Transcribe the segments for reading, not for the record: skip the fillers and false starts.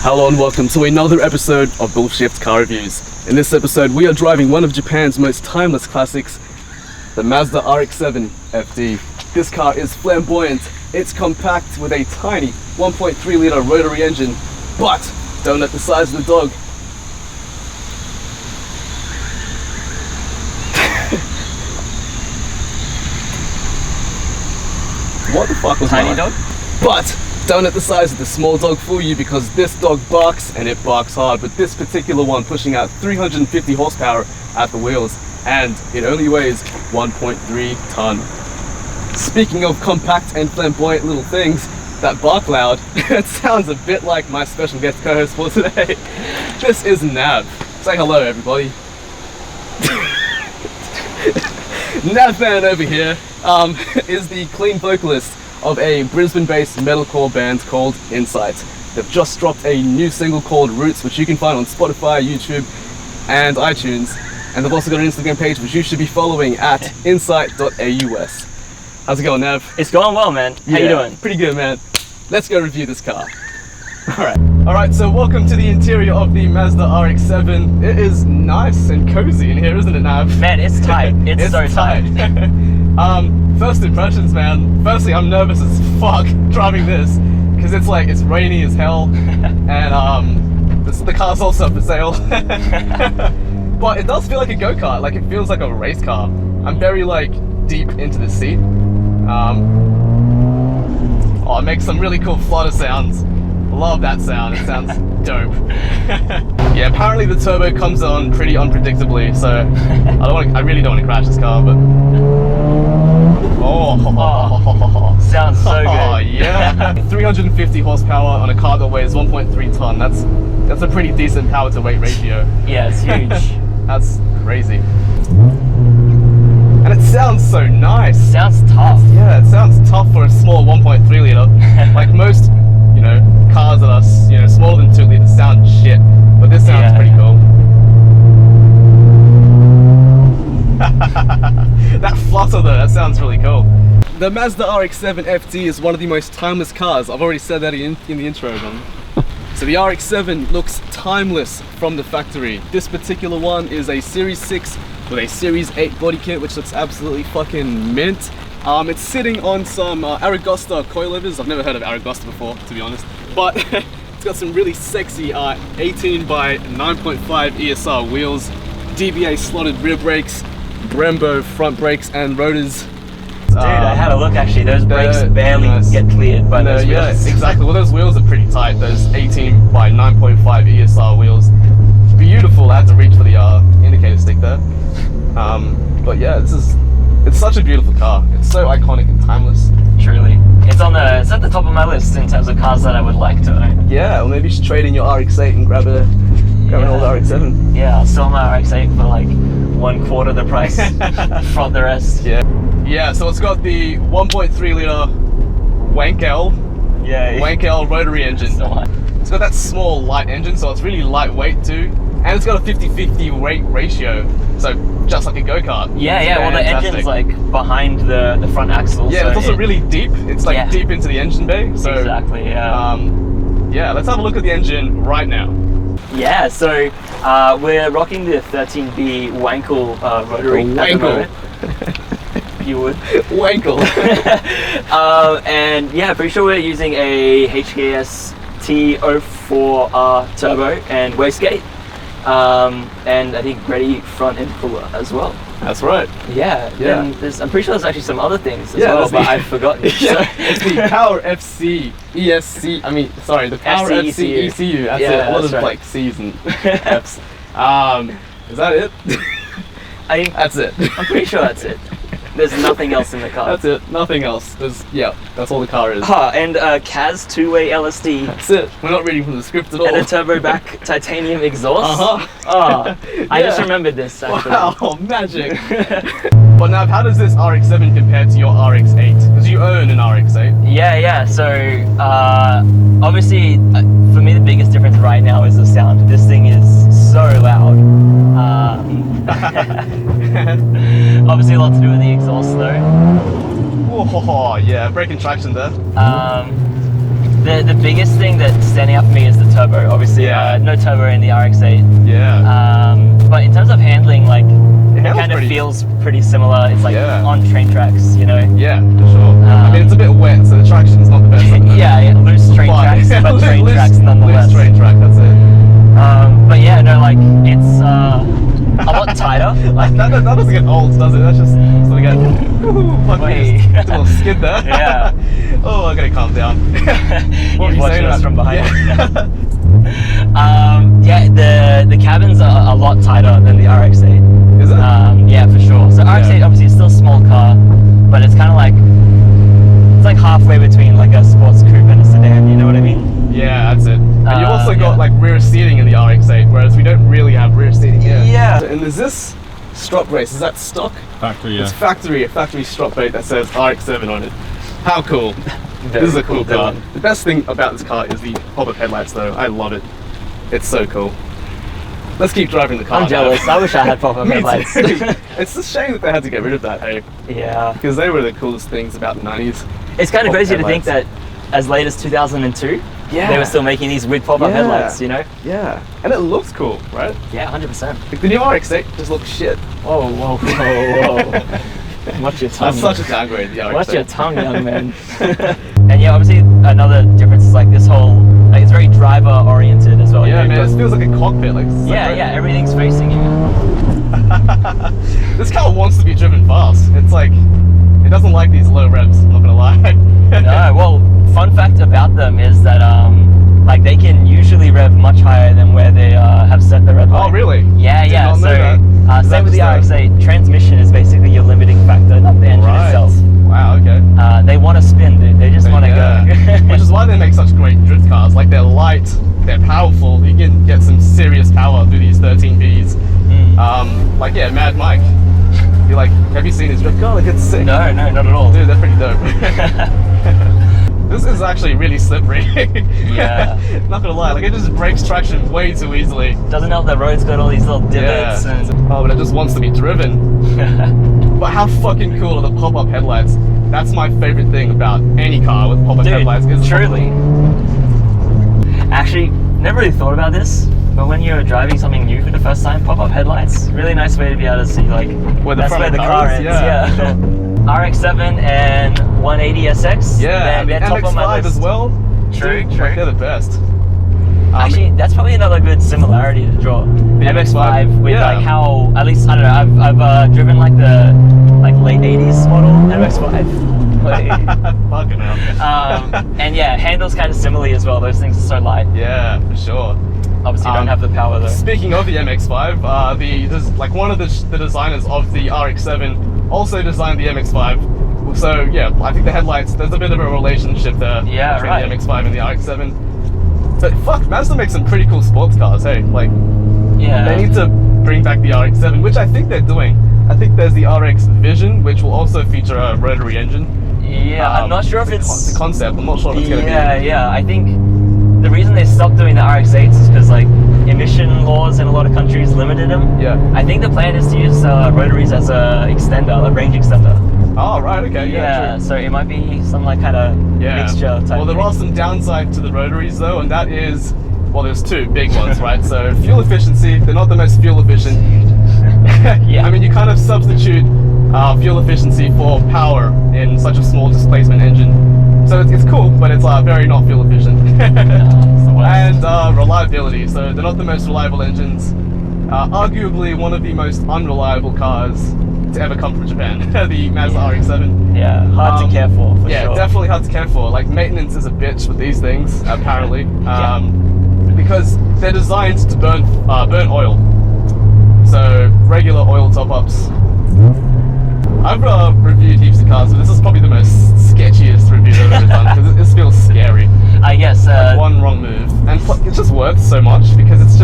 Hello and welcome to another episode of Bullshift Car Reviews. In this episode, we are driving one of Japan's most timeless classics, the Mazda RX-7 FD. This car is flamboyant, it's compact with a tiny 1.3 litre rotary engine, but don't let the size of the dog what the fuck was tiny that? dog? But don't let the size of the small dog fool you, because this dog barks, and it barks hard, with this particular one pushing out 350 horsepower at the wheels, and it only weighs 1.3 ton. Speaking of compact and flamboyant little things that bark loud, it sounds a bit like my special guest co-host for today. This is Nav. Say hello, everybody. Nav Man over here is the clean vocalist of a Brisbane Based Metal-Core Band called Insight. They've just dropped a new single called Roots, which you can find on Spotify, YouTube and iTunes, and they've also got an Instagram page which you should be following at insight.aus. How's it going, Nav? It's going well, man. How you doing? Pretty good, man. Let's go review this car. Alright, so welcome to the interior of the Mazda RX-7. It is nice and cozy in here, isn't it, Nav? Man, it's tight. It's so tight. First impressions, man. Firstly, I'm nervous as fuck driving this, because it's rainy as hell, and the car's also for sale. But it does feel like a go-kart, like it feels like a race car. I'm very deep into the seat. It makes some really cool flutter sounds. Love that sound, it sounds dope. Yeah, apparently the turbo comes on pretty unpredictably, so I really don't want to crash this car, but sounds so good. Oh yeah. 350 horsepower on a car that weighs 1.3 ton. That's a pretty decent power to weight ratio. Yeah, it's huge. That's crazy. And it sounds so nice. Sounds tough. Yeah, it sounds tough for a small 1.3 litre. Like most, cars that are, smaller than 2 litres sound shit, but this sounds pretty cool. That flutter though, that sounds really cool. The Mazda RX-7 FD is one of the most timeless cars. I've already said that in the intro, man. So the RX-7 looks timeless from the factory. This particular one is a Series 6 with a Series 8 body kit, which looks absolutely fucking mint. It's sitting on some Aragosta coilovers. I've never heard of Aragosta before, to be honest. But it's got some really sexy 18 by 9.5 ESR wheels, DBA slotted rear brakes, Brembo front brakes and rotors. Dude, I had a look actually. Those brakes barely get cleared by those wheels. Yeah, exactly. Well, those wheels are pretty tight. Those 18 by 9.5 ESR wheels. Beautiful. I had to reach for the indicator stick there. But yeah, it's such a beautiful car. It's so iconic and timeless. Truly. It's at the top of my list in terms of cars that I would like to own. Yeah, well maybe you should trade in your RX-8 and grab an old RX-7. Yeah, I'll sell my RX-8 for 1/4 the price from the rest. Yeah, so it's got the 1.3 litre Wankel rotary engine. It's got that small light engine, so it's really lightweight too. And it's got a 50-50 weight ratio, so just like a go-kart. Yeah, well the engine's behind the front axle. Yeah, so it's also really deep. It's deep into the engine bay. So exactly, yeah. Yeah, let's have a look at the engine right now. Yeah, so we're rocking the 13B Wankel rotary. Wankel. You would. Wankel. And yeah, pretty sure we're using a HKS T04R turbo and wastegate. And I think ready front end cooler as well. That's right. Yeah. And I'm pretty sure there's actually some other things as well, but I've forgotten. It's the Power FC ESC. The Power FC ECU. That's it. A lot of C's and F's. Is that it? That's it. I'm pretty sure that's it. There's nothing else in the car. That's it. Nothing else. That's all the car is. And CAS two-way LSD. That's it. We're not reading from the script at all. And a turbo back titanium exhaust. I just remembered this actually. Wow, magic. But now, how does this RX-7 compare to your RX-8? Because you own an RX-8. Yeah. So obviously, for me, the biggest difference right now is the sound. This thing is so loud. Obviously, a lot to do with the exhaust though. Oh yeah, braking traction there. The biggest thing that's standing out for me is the turbo. Obviously, no turbo in the RX8. Yeah. But in terms of handling, like, it handles kind of pretty- feels pretty similar. It's like Yeah. on train tracks, you know? Yeah, for sure. I mean, it's a bit wet, so the traction's not the best. Yeah, loose train tracks, but train tracks nonetheless. Loose train track, that's it. But yeah, no, like, it's a lot tighter. Like, that doesn't get old, does it? That's just so we get fuck Wait. me, just a little skid there. Yeah. Oh, I gotta calm down. He's watching us from behind. Yeah. The cabins are a lot tighter than the RX8. Is it? Yeah, for sure. So RX8 obviously is still a small car, but it's kind of like, it's like halfway between like a sports coupe and a sedan, you know what I mean? Yeah, that's it. And you've also got yeah. like rear seating in the RX8, whereas we don't really have rear seating here. Yeah. And is this strop brace? Is that stock? Factory, yeah. It's a factory strop brace that says RX7 on it. How cool. This is a cool car. The best thing about this car is the pop-up headlights though. I love it. It's so cool. Let's keep driving the car. I'm jealous. I wish I had pop-up Me headlights. too. It's a shame that they had to get rid of that, hey? Yeah. Because they were the coolest things about the 90s. It's kind of Pop-up crazy to think headlights. that as late as 2002, Yeah. they were still making these with pop-up headlights, you know? Yeah. And it looks cool, right? Yeah, 100%. Like the new RX8 just looks shit. Whoa, whoa, whoa, whoa. Watch your tongue. That's such a downgrade, the RX8. Watch your tongue, young man. And yeah, obviously another difference is like this whole, like it's very driver oriented as well. Yeah, you know, man, it feels like a cockpit. Like yeah, everything's facing you. This car wants to be driven fast. It's like, it doesn't like these low revs, I'm not gonna lie. No, well, fun fact about them is that like they can usually rev much higher than where they have set the red line. Oh, really? Yeah, Did yeah. not know So that. same with the Just, RX8. Transmission is basically your limiting factor, not the engine Right. itself. Wow, okay. They want to spin, dude. They just want to go. Which is why they make such great drift cars. Like they're light, they're powerful. You can get some serious power through these 13Bs. Like yeah, Mad Mike. You're like, have you seen his drift car? Like it's sick. No, not at all. Dude, they're pretty dope. This is actually really slippery. Yeah. Not gonna lie, like it just breaks traction way too easily. Doesn't help that road's got all these little divots and. Oh, but it just wants to be driven. But how fucking cool are the pop-up headlights? That's my favorite thing about any car with pop-up Dude, headlights. Is truly. Actually, never really thought about this, but when you're driving something new for the first time, pop-up headlights, really nice way to be able to see like Where the that's front where of the the car car is, ends. yeah, Yeah. RX-7 and 180SX. Yeah, and the they're top of my MX-5 list. as well. True, Dude, true. Like they're the best. Actually, that's probably another good similarity to draw. The MX-5 with yeah. like how, at least I don't know, I've driven like the late 80s model MX-5. Fucking hell. And yeah, handles kind of similarly as well. Those things are so light. Yeah, for sure. Obviously, don't have the power though. Speaking of the MX-5, one of the designers of the RX-7 also designed the MX-5. So yeah, I think the headlights, there's a bit of a relationship there Yeah, between right. the MX-5 and the RX-7. But fuck, Mazda makes some pretty cool sports cars, hey? Like, Yeah. they need to bring back the RX-7, which I think they're doing. I think there's the RX Vision, which will also feature a rotary engine. Yeah, I'm not sure if it's the concept. I'm not sure if it's going to be. Yeah. I think the reason they stopped doing the RX8s is because like emission laws in a lot of countries limited them. Yeah. I think the plan is to use rotaries as a extender, a range extender. Oh, right, okay, yeah, true. So it might be some like kind of mixture type. Well, there thing. are some downside to the rotaries though, and that is, well, there's two big ones, right? So fuel efficiency, they're not the most fuel efficient. Yeah. I mean, you kind of substitute fuel efficiency for power in such a small displacement engine. So it's cool, but it's very not fuel efficient. And reliability, so they're not the most reliable engines. Arguably one of the most unreliable cars to ever come from Japan, the Mazda RX-7. Yeah, hard to care for Yeah, sure. definitely hard to care for. Like maintenance is a bitch with these things, apparently, because they're designed to burn oil. So regular oil top-ups. I've reviewed heaps of cars, but this is probably the most sketchiest review I've ever done because this feels scary. I guess. One wrong move, and it's just worth so much because it's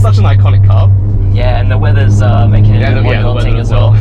such an iconic car. Yeah, and the weather's making it more daunting as well.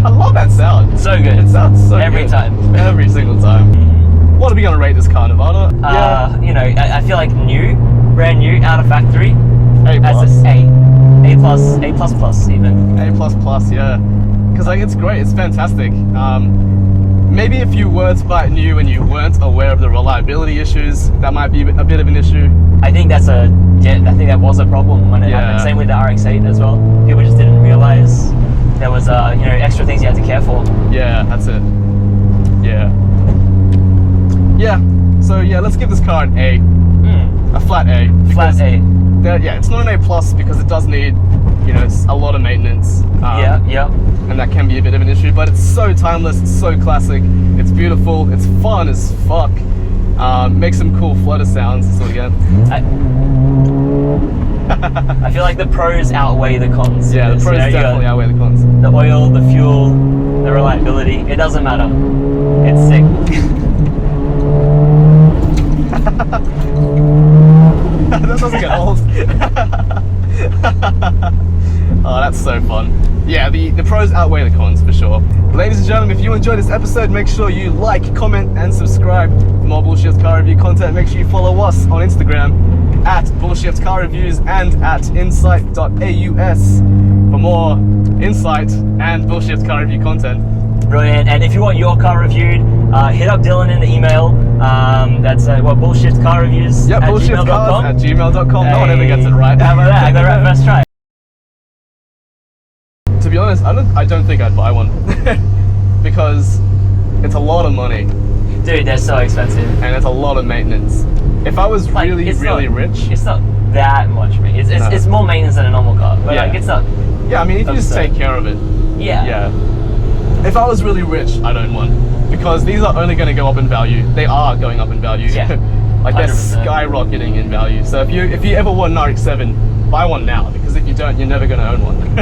I love that sound. So good. It sounds so Every good. time. Every single time. What are we gonna rate this car, Nevada? You know, I feel like brand new, out of factory. A plus. As a plus even. A++, yeah. Because like it's great, it's fantastic. Maybe if you were to buy it new and you weren't aware of the reliability issues, that might be a bit of an issue. I think I think that was a problem when it happened. Same with the RX8 as well. People just didn't realize there was extra things you had to care for. Yeah, that's it. Yeah. So yeah, let's give this car an A. A flat A. Flat A. Yeah, it's not an A plus because it does need, it's a lot of maintenance. Yeah. And that can be a bit of an issue, but it's so timeless, it's so classic, it's beautiful, it's fun as fuck. Makes some cool flutter sounds. So again, I feel like the pros outweigh the cons. Yeah, the pros definitely outweigh the cons. The oil, the fuel, the reliability, it doesn't matter. It's sick. That doesn't get old. Oh, that's so fun. Yeah, the pros outweigh the cons for sure. Ladies and gentlemen, if you enjoyed this episode, make sure you like, comment, and subscribe for more Bullshift Car Review content. Make sure you follow us on Instagram at Bullshift Car Reviews and at insight.aus for more insight and Bullshift Car Review content. Brilliant. And if you want your car reviewed, hit up Dylan in the email. That's Bullshift Car Reviews at gmail.com. At gmail.com. No one ever gets it right. How about that? I got it right first try. To be honest, I don't think I'd buy one because it's a lot of money. Dude, they're so expensive. And it's a lot of maintenance. If I was really rich... It's not that much maintenance. It's more maintenance than a normal car. But it's not... Yeah, I mean, if you just take care of it. Yeah. If I was really rich, I'd own one. Because these are only going to go up in value. They are going up in value. Yeah. Like, they're skyrocketing in value. So if you ever want an RX-7, buy one now. Because if you don't, you're never going to own one.